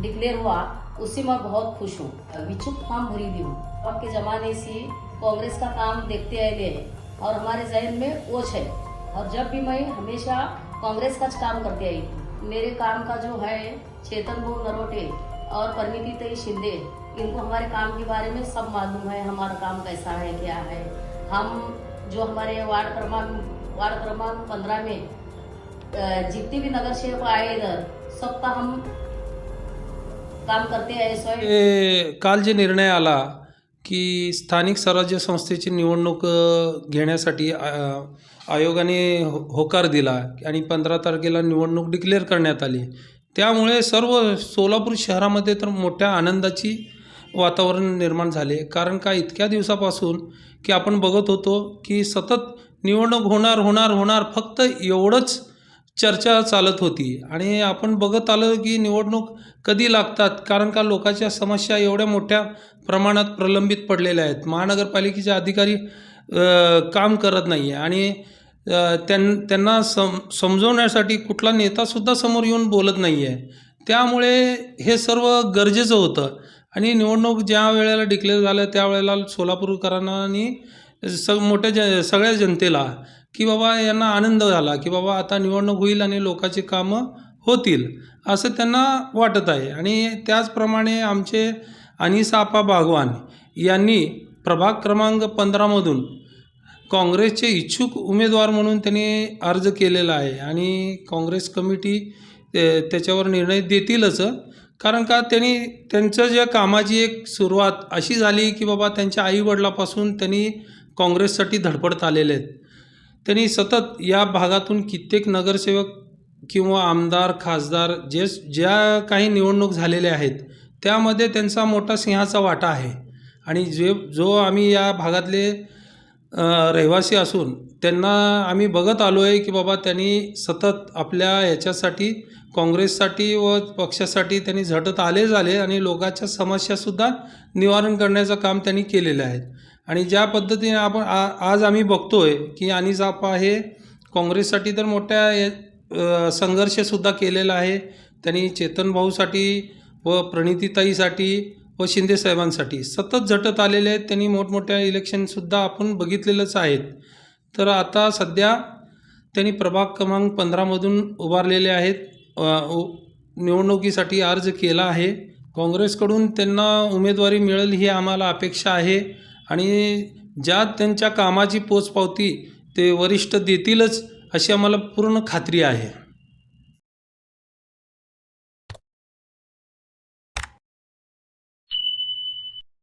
Declare हुआ उससे मैं बहुत खुश हूँ। विचुक फॉर्म भरी दी हूँ। आपके जमाने से कांग्रेस का काम देखते आए और हमारे जहन में ओझ है, और जब भी मैं हमेशा कांग्रेस का काम करते आई। मेरे काम का जो है चेतन भाऊ नरोटे और परिणीति शिंदे, इनको हमारे काम के बारे में सब मालूम है, हमारा काम कैसा है क्या है। हम जो हमारे वार्ड क्रमांक 15 में जितने भी नगर सेवक आए इधर सबका हम काम करते आहे। काल जे निर्णय आला की स्थानिक स्वराज्य संस्थेची निवडणूक घेण्यासाठी आयोगाने होकार दिला आणि 15 तारखेला निवडणूक डिक्लेअर करण्यात आली। त्यामुळे सर्व सोलापूर शहरामध्ये तर मोठ्या आनंदाची वातावरण निर्माण झाले। कारण का इतक्या दिवसापासून की आपण बघत होतो की सतत निवडणूक होणार फक्त एवढंच चर्चा चालत होती आणि आपण बघत आलो की निवडणूक कधी लागतात, कारण का लोकांच्या समस्या एवढ्या मोठ्या प्रमाणात प्रलंबित पडलेल्या आहेत। महानगरपालिकेचे अधिकारी काम करत नाही आणि त्यांना समजवण्यासाठी कुठला नेतासुद्धा समोर येऊन बोलत नाही आहे। त्यामुळे हे सर्व गरजेचं होतं आणि निवडणूक ज्या वेळेला डिक्लेअर झालं त्यावेळेला सोलापूरकरांना आणि सगळ्या जनतेला की बाबा यांना आनंद झाला की बाबा आता निवडणूक होईल आणि लोकांची कामं होतील असं त्यांना वाटत आहे। आणि त्याचप्रमाणे आमचे अनिसापा बागवान यांनी प्रभाग क्रमांक 15 मधून काँग्रेसचे इच्छुक उमेदवार म्हणून त्यांनी अर्ज केलेला आहे आणि काँग्रेस कमिटी त्याच्यावर निर्णय देतीलच। कारण का त्यांचं जे कामाची एक सुरुवात अशी झाली की बाबा त्यांच्या आईवडिलापासून त्यांनी काँग्रेससाठी धडपडत आलेले आहेत। त्यांनी सतत या भागातून कित्येक नगरसेवक किंवा आमदार खासदार ज्या काही निवडणूक झालेल्या आहेत त्यामध्ये त्यांचा मोठा सिंहाचा वाटा आहे। आणि जो आम्ही या भागातले रहिवासी असून त्यांना आम्ही बघत आलो आहे की बाबा त्यांनी सतत आपल्या याच्यासाठी काँग्रेससाठी व पक्षासाठी त्यांनी झटत आले आणि लोकांच्या समस्यासुद्धा निवारण करण्याचं काम त्यांनी केलेलं आहे। आणि ज्या पद्धतीने आपण आज आम्ही बघतोय की अनिसापा हे काँग्रेससाठी तर मोठ्या संघर्षसुद्धा केलेला आहे। त्यांनी चेतन भाऊसाठी व प्रणितीताईसाठी व शिंदे साहेबांसाठी सतत झटत आलेले आहेत। त्यांनी मोठमोठ्या इलेक्शनसुद्धा आपण बघितलेलंच आहेत। तर आता सध्या त्यांनी प्रभाग क्रमांक 15 मधून उभारलेले आहेत, निवडणुकीसाठी अर्ज केला आहे। काँग्रेसकडून त्यांना उमेदवारी मिळेल ही आम्हाला अपेक्षा आहे आणि ज्या त्यांच्या कामाची पोचपावती ते वरिष्ठ देतीलच अशी आम्हाला पूर्ण खात्री आहे।